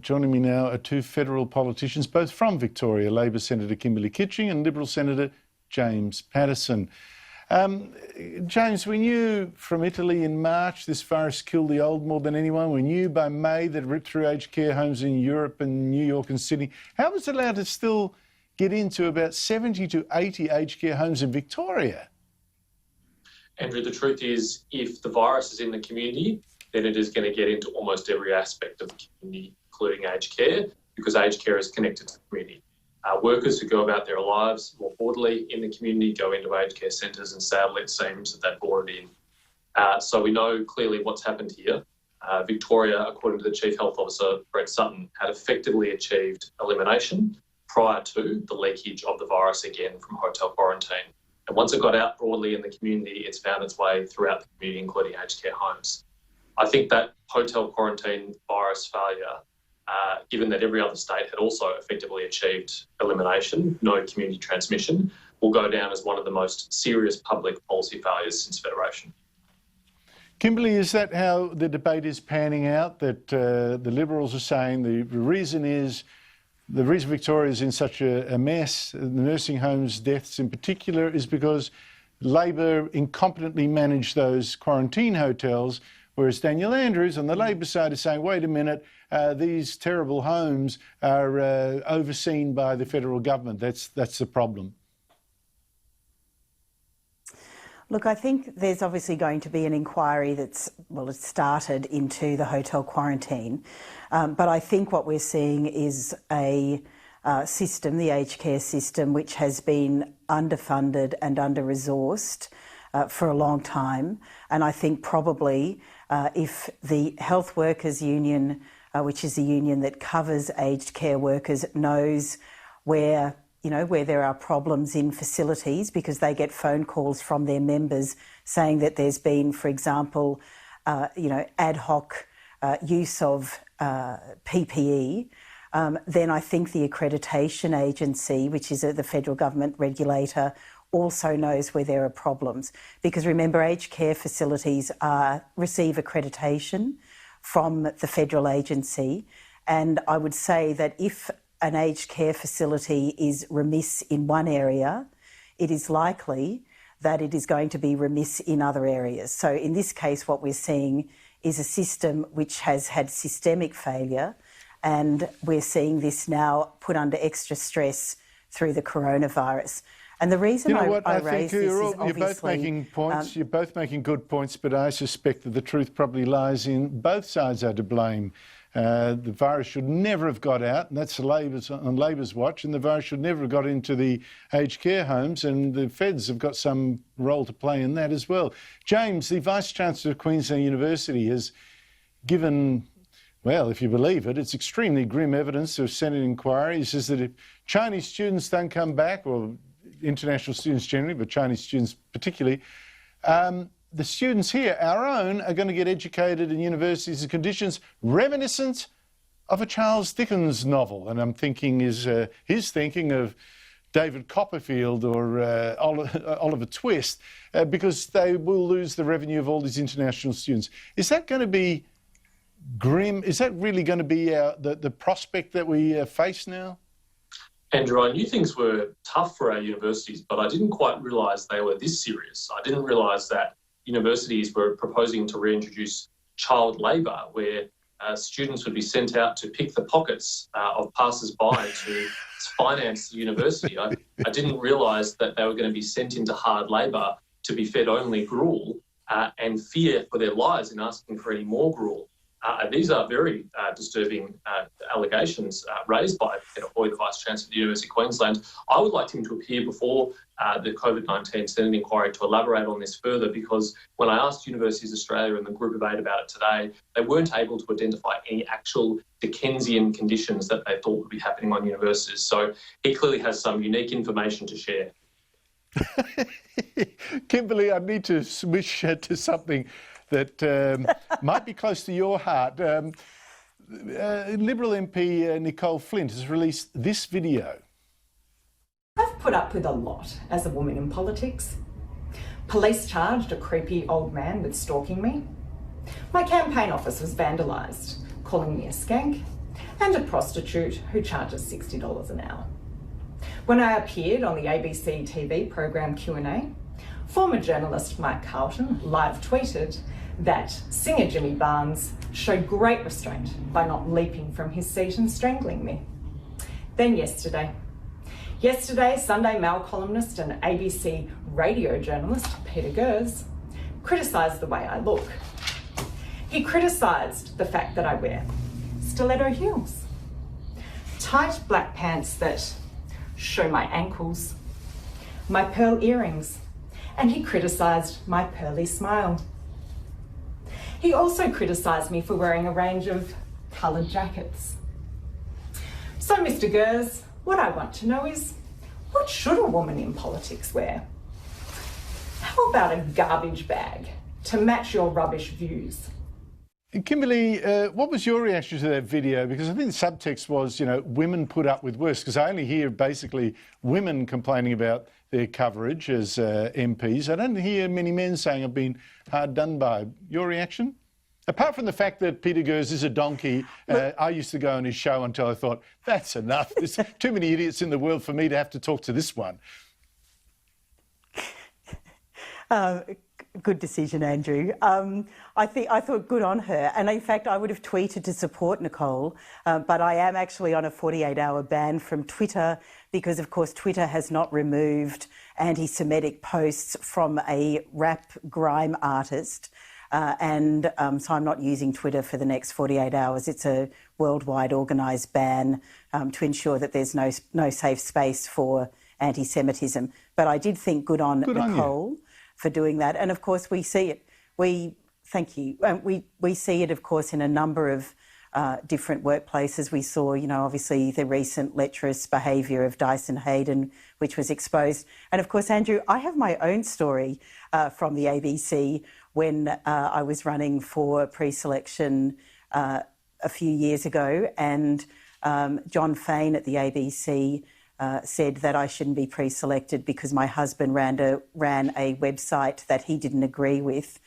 Joining me now are two federal politicians, both from Victoria, Labor Senator Kimberley Kitching and Liberal Senator James Paterson. James, we knew from Italy in March this virus killed the old more than anyone. We knew by May that it ripped through aged care homes in Europe and New York and Sydney. How was it allowed to still get into about 70 to 80 aged care homes in Victoria? Andrew, the truth is, if the virus is in the community, then it is going to get into almost every aspect of the community, including aged care, because aged care is connected to the community. Workers who go about their lives more broadly in the community go into aged care centres, and sadly it seems that they've brought it in. So we know clearly what's happened here. Victoria, according to the Chief Health Officer, Brett Sutton, had effectively achieved elimination prior to the leakage of the virus again from hotel quarantine. And once it got out broadly in the community, it's found its way throughout the community, including aged care homes. I think that hotel quarantine virus failure, given that every other state had also effectively achieved elimination, no community transmission, will go down as one of the most serious public policy failures since Federation. Kimberley, is that how the debate is panning out, that the Liberals are saying the reason Victoria is in such a mess, the nursing homes deaths in particular, is because Labor incompetently managed those quarantine hotels, whereas Daniel Andrews on the Labor side is saying, wait a minute, these terrible homes are overseen by the federal government. That's the problem. Look, I think there's obviously going to be an inquiry it's started into the hotel quarantine. But I think what we're seeing is a system, the aged care system, which has been underfunded and under-resourced for a long time. And I think probably if the Health Workers Union, which is the union that covers aged care workers, knows where there are problems in facilities, because they get phone calls from their members saying that there's been, for example, ad hoc use of PPE, then I think the accreditation agency, which is the federal government regulator, also knows where there are problems. Because remember, aged care facilities receive accreditation from the federal agency, and I would say that if an aged care facility is remiss in one area, it is likely that it is going to be remiss in other areas. So in this case, what we're seeing is a system which has had systemic failure, and we're seeing this now put under extra stress through the coronavirus. And the reason I raise this is obviously... You're both making points, you're both making good points, but I suspect that the truth probably lies in both sides are to blame. The virus should never have got out, and that's on Labor's watch, and the virus should never have got into the aged care homes, and the feds have got some role to play in that as well. James, the Vice-Chancellor of Queensland University has given, well, if you believe it, it's extremely grim evidence of Senate inquiry. He says that if Chinese students don't come back, or international students generally, but Chinese students particularly, the students here, our own, are going to get educated in universities in conditions reminiscent of a Charles Dickens novel. And I'm thinking, he's thinking of David Copperfield or Oliver Twist, because they will lose the revenue of all these international students. Is that going to be grim? Is that really going to be the prospect that we face now? Andrew, I knew things were tough for our universities, but I didn't quite realise they were this serious. I didn't realise that universities were proposing to reintroduce child labour, where students would be sent out to pick the pockets of passers-by to finance the university. I didn't realise that they were going to be sent into hard labour to be fed only gruel and fear for their lives in asking for any more gruel. These are very disturbing allegations raised by Peter Hoy, the Vice-Chancellor of the University of Queensland. I would like him to appear before the COVID-19 Senate inquiry to elaborate on this further, because when I asked Universities Australia and the Group of 8 about it today, they weren't able to identify any actual Dickensian conditions that they thought would be happening on universities. So he clearly has some unique information to share. Kimberley, I need to switch to something that might be close to your heart. Liberal MP Nicole Flint has released this video. I've put up with a lot as a woman in politics. Police charged a creepy old man with stalking me. My campaign office was vandalised, calling me a skank, and a prostitute who charges $60 an hour. When I appeared on the ABC TV program Q&A, former journalist Mike Carlton live tweeted that singer Jimmy Barnes showed great restraint by not leaping from his seat and strangling me. Then yesterday, Sunday Mail columnist and ABC radio journalist Peter Gers criticised the way I look. He criticised the fact that I wear stiletto heels, tight black pants that show my ankles, my pearl earrings, and he criticised my pearly smile. He also criticised me for wearing a range of coloured jackets. So, Mr. Gers, what I want to know is, what should a woman in politics wear? How about a garbage bag to match your rubbish views? Kimberly, what was your reaction to that video? Because I think the subtext was, women put up with worse. Because I only hear basically women complaining about their coverage as MPs. I don't hear many men saying I've been hard done by. Your reaction? Apart from the fact that Peter Gers is a donkey, I used to go on his show until I thought, that's enough. There's too many idiots in the world for me to have to talk to this one. Good decision, Andrew. I thought good on her. And in fact, I would have tweeted to support Nicole, but I am actually on a 48-hour ban from Twitter because, of course, Twitter has not removed anti-Semitic posts from a rap grime artist. So I'm not using Twitter for the next 48 hours. It's a worldwide organised ban to ensure that there's no safe space for anti-Semitism. But I did think good on Nicole for doing that. And of course, we see it. Thank you. We see it, of course, in a number of different workplaces. We saw, obviously the recent lecherous behaviour of Dyson Hayden, which was exposed. And of course, Andrew, I have my own story from the ABC when I was running for pre-selection a few years ago, and John Fain at the ABC said that I shouldn't be pre-selected because my husband ran a website that he didn't agree with,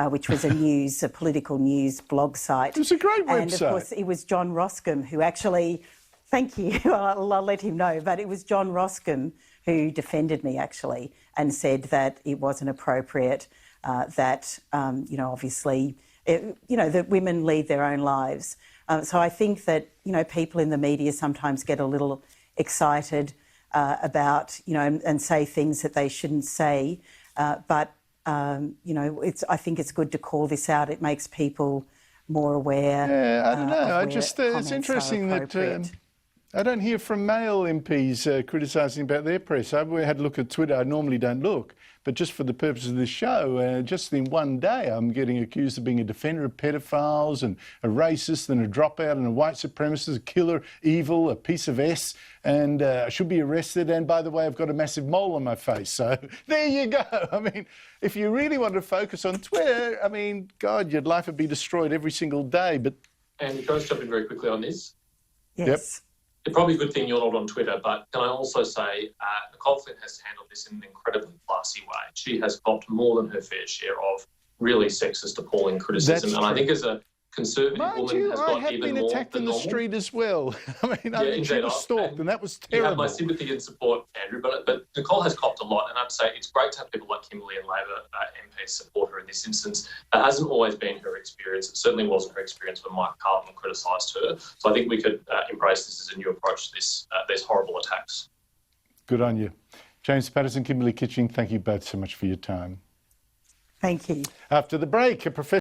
which was a political news blog site. It was a great website. And of course, it was John Roscombe who actually, thank you, I'll let him know, but it was John Roscombe who defended me actually and said that it wasn't appropriate, that, obviously, that women lead their own lives. So I think that, people in the media sometimes get a little excited about, and say things that they shouldn't say. But I think it's good to call this out. It makes people more aware. Yeah, I don't know. It's interesting that I don't hear from male MPs criticising about their press. I had a look at Twitter. I normally don't look, but just for the purpose of this show, just in one day, I'm getting accused of being a defender of pedophiles and a racist and a dropout and a white supremacist, a killer, evil, a piece of S, and I should be arrested. And by the way, I've got a massive mole on my face. So there you go. I mean, if you really want to focus on Twitter, God, your life would be destroyed every single day. But and can I jump in very quickly on this? Yes. Yep. It's probably a good thing you're not on Twitter, but can I also say Nicole Flynn has handled this in an incredibly classy way. She has copped more than her fair share of really sexist, appalling criticism. And I think as a conservative woman has got even more than normal. I have been attacked in the street as well. She was stalked, and that was terrible. You have my sympathy and support, Andrew, but Nicole has copped a lot, and I'd say it's great to have people like Kimberly and Labor MPs support her in this instance. That hasn't always been her experience. It certainly wasn't her experience when Mike Carlton criticised her. So I think we could embrace this as a new approach to these horrible attacks. Good on you. James Paterson, Kimberly Kitching, thank you both so much for your time. Thank you. After the break, a professor